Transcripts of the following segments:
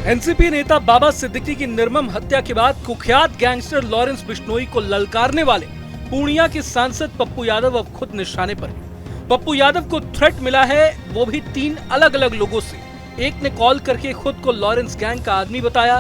NCP नेता बाबा सिद्दीकी की निर्मम हत्या के बाद कुख्यात गैंगस्टर लॉरेंस बिश्नोई को ललकारने वाले पूर्णिया के सांसद पप्पू यादव अब खुद निशाने पर हैं। पप्पू यादव को थ्रेट मिला है, वो भी 3 अलग अलग लोगों से। एक ने कॉल करके खुद को लॉरेंस गैंग का आदमी बताया,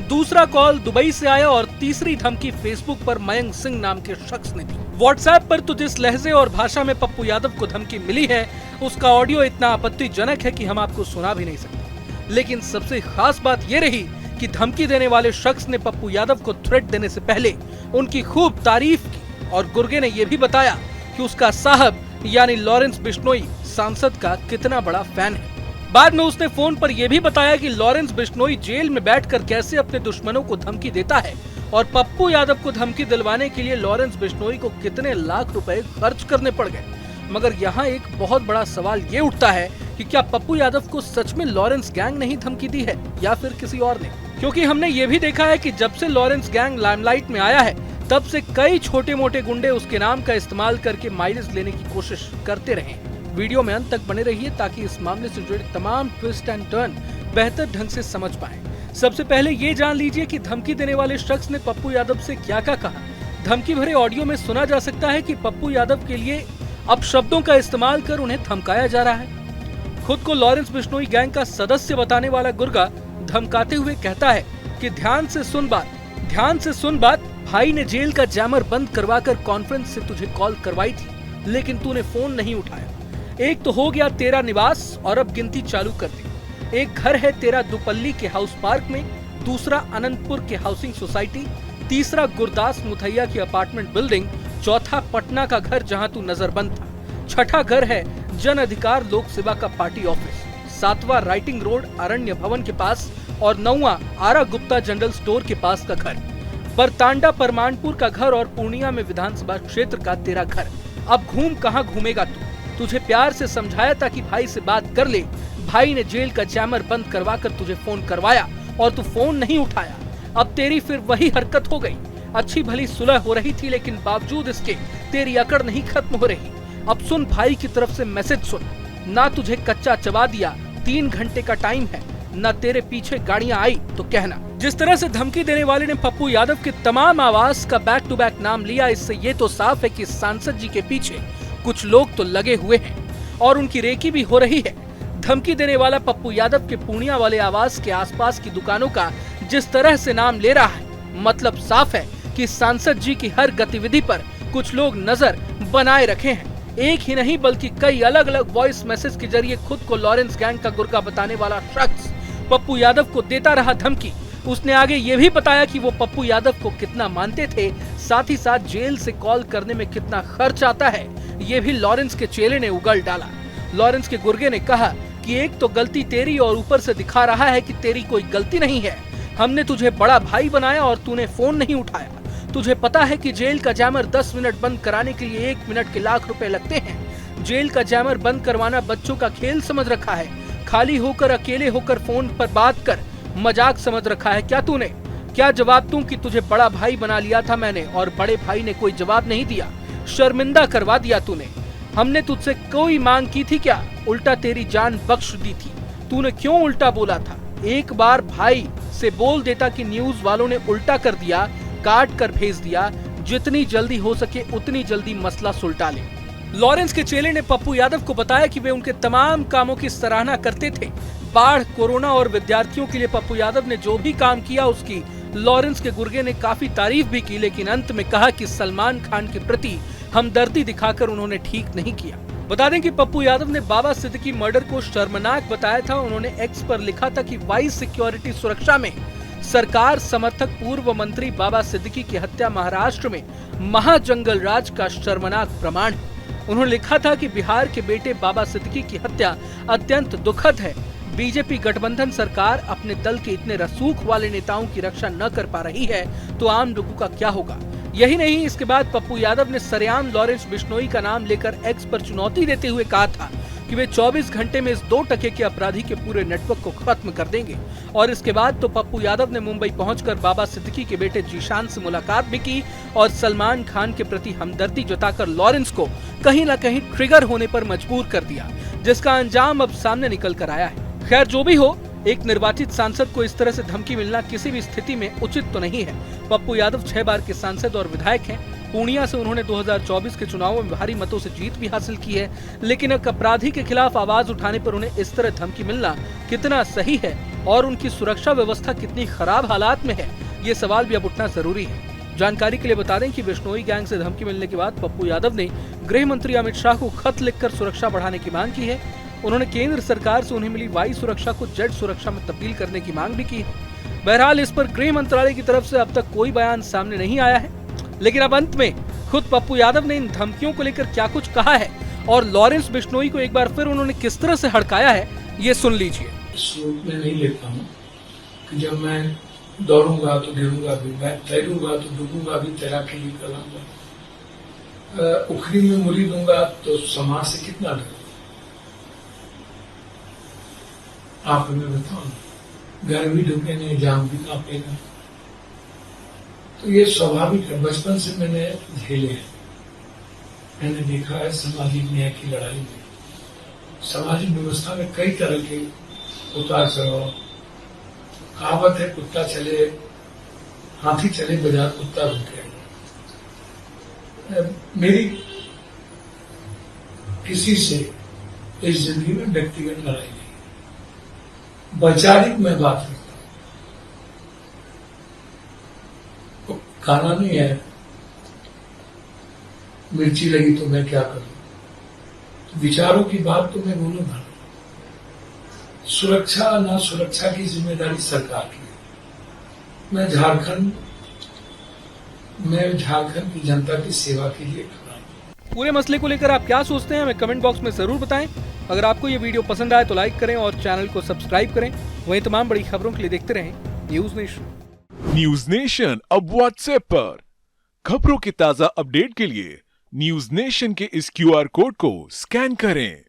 दूसरा कॉल दुबई से आया और तीसरी धमकी फेसबुक पर मयंक सिंह नाम के शख्स ने दी। व्हाट्सएप पर तो जिस लहजे और भाषा में पप्पू यादव को धमकी मिली है, उसका ऑडियो इतना आपत्तिजनक है कि हम आपको सुना भी नहीं सकते। लेकिन सबसे खास बात ये रही कि धमकी देने वाले शख्स ने पप्पू यादव को थ्रेट देने से पहले उनकी खूब तारीफ की और गुर्गे ने यह भी बताया कि उसका साहब यानी लॉरेंस बिश्नोई सांसद का कितना बड़ा फैन है। बाद में उसने फोन पर यह भी बताया कि लॉरेंस बिश्नोई जेल में बैठकर कैसे अपने दुश्मनों को धमकी देता है और पप्पू यादव को धमकी दिलवाने के लिए लॉरेंस बिश्नोई को कितने लाख रुपए खर्च करने पड़ गए। मगर यहाँ एक बहुत बड़ा सवाल ये उठता है कि क्या पप्पू यादव को सच में लॉरेंस गैंग ने ही धमकी दी है या फिर किसी और ने? क्योंकि हमने ये भी देखा है कि जब से लॉरेंस गैंग लाइमलाइट में आया है, तब से कई छोटे मोटे गुंडे उसके नाम का इस्तेमाल करके माइलेज लेने की कोशिश करते रहे। वीडियो में अंत तक बने रहिए ताकि इस मामले से जुड़े तमाम ट्विस्ट एंड टर्न बेहतर ढंग से समझ पाए। सबसे पहले ये जान लीजिए कि धमकी देने वाले शख्स ने पप्पू यादव से क्या क्या कहा। धमकी भरे ऑडियो में सुना जा सकता है कि पप्पू यादव के लिए अब शब्दों का इस्तेमाल कर उन्हें धमकाया जा रहा है। खुद को लॉरेंस बिश्नोई गैंग का सदस्य बताने वाला गुर्गा धमकाते हुए कहता है कि ध्यान से सुन बात, भाई ने जेल का जैमर बंद करवाकर कॉन्फ्रेंस से तुझे कॉल करवाई थी, लेकिन तूने फोन नहीं उठाया। एक तो हो गया तेरा निवास और अब गिनती चालू कर दी। एक घर है तेरा दुपल्ली के हाउस पार्क में, दूसरा अनंतपुर के हाउसिंग सोसाइटी, तीसरा गुरदास मुथैया की अपार्टमेंट बिल्डिंग, चौथा पटना का घर जहां तू नजरबंद था, छठा घर है जन अधिकार लोक सेवा का पार्टी ऑफिस, 7वां राइटिंग रोड अरण्य भवन के पास और 9वां आरा गुप्ता जनरल स्टोर के पास का घर, बरतांडा परमानपुर का घर और पूर्णिया में विधानसभा क्षेत्र का तेरा घर। अब घूम कहाँ घूमेगा तू? तुझे प्यार से समझाया था कि भाई से बात कर ले। भाई ने जेल का जैमर बंद करवाकर तुझे फोन करवाया और तू फोन नहीं उठाया। अब तेरी फिर वही हरकत हो गई। अच्छी भली सुलह हो रही थी, लेकिन बावजूद इसके तेरी अकड़ नहीं खत्म हो रही। अब सुन, भाई की तरफ से मैसेज सुन। ना तुझे कच्चा चबा दिया, 3 घंटे का टाइम है, ना तेरे पीछे गाड़ियां आई तो कहना। जिस तरह से धमकी देने वाले ने पप्पू यादव के तमाम आवाज का बैक टू बैक नाम लिया, इससे ये तो साफ है कि सांसद जी के पीछे कुछ लोग तो लगे हुए हैं और उनकी रेकी भी हो रही है। धमकी देने वाला पप्पू यादव के पूर्णिया वाले आवास के आसपास की दुकानों का जिस तरह से नाम ले रहा है, मतलब साफ है कि सांसद जी की हर गतिविधि पर कुछ लोग नजर बनाए रखे हैं। एक ही नहीं बल्कि कई अलग अलग वॉइस मैसेज के जरिए खुद को लॉरेंस गैंग का गुर्गा बताने वाला शख्स पप्पू यादव को देता रहा धमकी। उसने आगे ये भी बताया कि वो पप्पू यादव को कितना मानते थे, साथ ही साथ जेल से कॉल करने में कितना खर्च आता है, ये भी लॉरेंस के चेले ने उगल डाला। लॉरेंस के गुर्गे ने कहा कि एक तो गलती तेरी और ऊपर से दिखा रहा है कि तेरी कोई गलती नहीं है। हमने तुझे बड़ा भाई बनाया और तूने फोन नहीं उठाया। तुझे पता है कि जेल का जैमर 10 मिनट बंद कराने के लिए 1 मिनट के लाख रुपए लगते हैं। जेल का जैमर बंद करवाना बच्चों का खेल समझ रखा है। खाली होकर अकेले होकर फोन पर बात कर मजाक समझ रखा है क्या तूने? क्या जवाब दूं कि तुझे बड़ा भाई बना लिया था मैंने और बड़े भाई ने कोई जवाब नहीं दिया, शर्मिंदा करवा दिया तूने। हमने तुझसे कोई मांग की थी क्या? उल्टा तेरी जान बख्श दी थी। तूने क्यों उल्टा बोला था? एक बार भाई से बोल देता कि न्यूज वालों ने उल्टा कर दिया, काट कर भेज दिया। जितनी जल्दी हो सके उतनी जल्दी मसला सुलटा ले। लॉरेंस के चेले ने पप्पू यादव को बताया कि वे उनके तमाम कामों की सराहना करते थे। बाढ़, कोरोना और विद्यार्थियों के लिए पप्पू यादव ने जो भी काम किया उसकी लॉरेंस के गुर्गे ने काफी तारीफ भी की, लेकिन अंत में कहा कि सलमान खान के प्रति हमदर्दी दिखाकर उन्होंने ठीक नहीं किया। बता दें कि पप्पू यादव ने बाबा सिद्दीकी मर्डर को शर्मनाक बताया था। उन्होंने एक्स पर लिखा था कि वाइस सिक्योरिटी सुरक्षा में सरकार समर्थक पूर्व मंत्री बाबा सिद्दीकी की हत्या महाराष्ट्र में महाजंगल राज का शर्मनाक प्रमाण है। उन्होंने लिखा था कि बिहार के बेटे बाबा सिद्दीकी की हत्या अत्यंत दुखद है। बीजेपी गठबंधन सरकार अपने दल के इतने रसूख वाले नेताओं की रक्षा न कर पा रही है तो आम लोगों का क्या होगा। यही नहीं, इसके बाद पप्पू यादव ने सरेआम लॉरेंस बिश्नोई का नाम लेकर एक्स पर चुनौती देते हुए कहा था कि वे 24 घंटे में इस 2 टके के अपराधी के पूरे नेटवर्क को खत्म कर देंगे। और इसके बाद तो पप्पू यादव ने मुंबई पहुंचकर बाबा सिद्दीकी के बेटे जीशान से मुलाकात भी की और सलमान खान के प्रति हमदर्दी जताकर लॉरेंस को कहीं न कहीं ट्रिगर होने पर मजबूर कर दिया, जिसका अंजाम अब सामने निकल कर आया है। खैर जो भी हो, एक निर्वाचित सांसद को इस तरह से धमकी मिलना किसी भी स्थिति में उचित तो नहीं है। पप्पू यादव 6 बार के सांसद और विधायक हैं। पूर्णिया से उन्होंने 2024 के चुनावों में भारी मतों से जीत भी हासिल की है, लेकिन एक अपराधी के खिलाफ आवाज उठाने पर उन्हें इस तरह धमकी मिलना कितना सही है और उनकी सुरक्षा व्यवस्था कितनी खराब हालात में है, ये सवाल भी अब उठना जरूरी है। जानकारी के लिए बता दें कि बिश्नोई गैंग से धमकी मिलने के बाद पप्पू यादव ने गृह मंत्री अमित शाह को खत लिखकर सुरक्षा बढ़ाने की मांग की है। उन्होंने केंद्र सरकार से उन्हें मिली वायु सुरक्षा को जेट सुरक्षा में तब्दील करने की मांग भी की है। बहरहाल इस पर गृह मंत्रालय की तरफ से अब तक कोई बयान सामने नहीं आया है, लेकिन अब अंत में खुद पप्पू यादव ने इन धमकियों को लेकर क्या कुछ कहा है और लॉरेंस बिश्नोई को एक बार फिर उन्होंने किस तरह से हड़काया है, ये सुन लीजिए। स्वरूप में नहीं लेता हूँ कि जब मैं दौड़ूंगा तो गिरूंगा भी, मैं तैरूंगा तो डूबूंगा भी, तैराकी भी कराऊंगा। उखड़ी में मुरी दूंगा तो समाज से कितना डर। आप हमें बताओ, घर भी ढुकेंगे, जाम भी कांपेगा। तो ये स्वाभाविक है, बचपन से मैंने झेले हैं। मैंने देखा है सामाजिक न्याय की लड़ाई में, सामाजिक व्यवस्था में कई तरह के उतार चढ़ाव। कहावत है, कुत्ता चले हाथी चले बाजार कुत्ता रुके। मेरी किसी से इस जिंदगी में व्यक्तिगत लड़ाई नहीं, वैचारिक मैं बात करता हूं। खाना नहीं है, मिर्ची लगी तो मैं क्या करूं। विचारों की बात तो मैं बोलूंगा। सुरक्षा ना सुरक्षा की जिम्मेदारी सरकार की है। मैं झारखंड की जनता की सेवा के लिए खड़ा हूं। पूरे मसले को लेकर आप क्या सोचते हैं, हमें कमेंट बॉक्स में जरूर बताएं। अगर आपको ये वीडियो पसंद आए तो लाइक करें और चैनल को सब्सक्राइब करें। वहीं तमाम बड़ी खबरों के लिए देखते रहें न्यूज नेशन। न्यूज नेशन अब व्हाट्सएप पर खबरों के ताजा अपडेट के लिए न्यूज नेशन के इस QR कोड को स्कैन करें।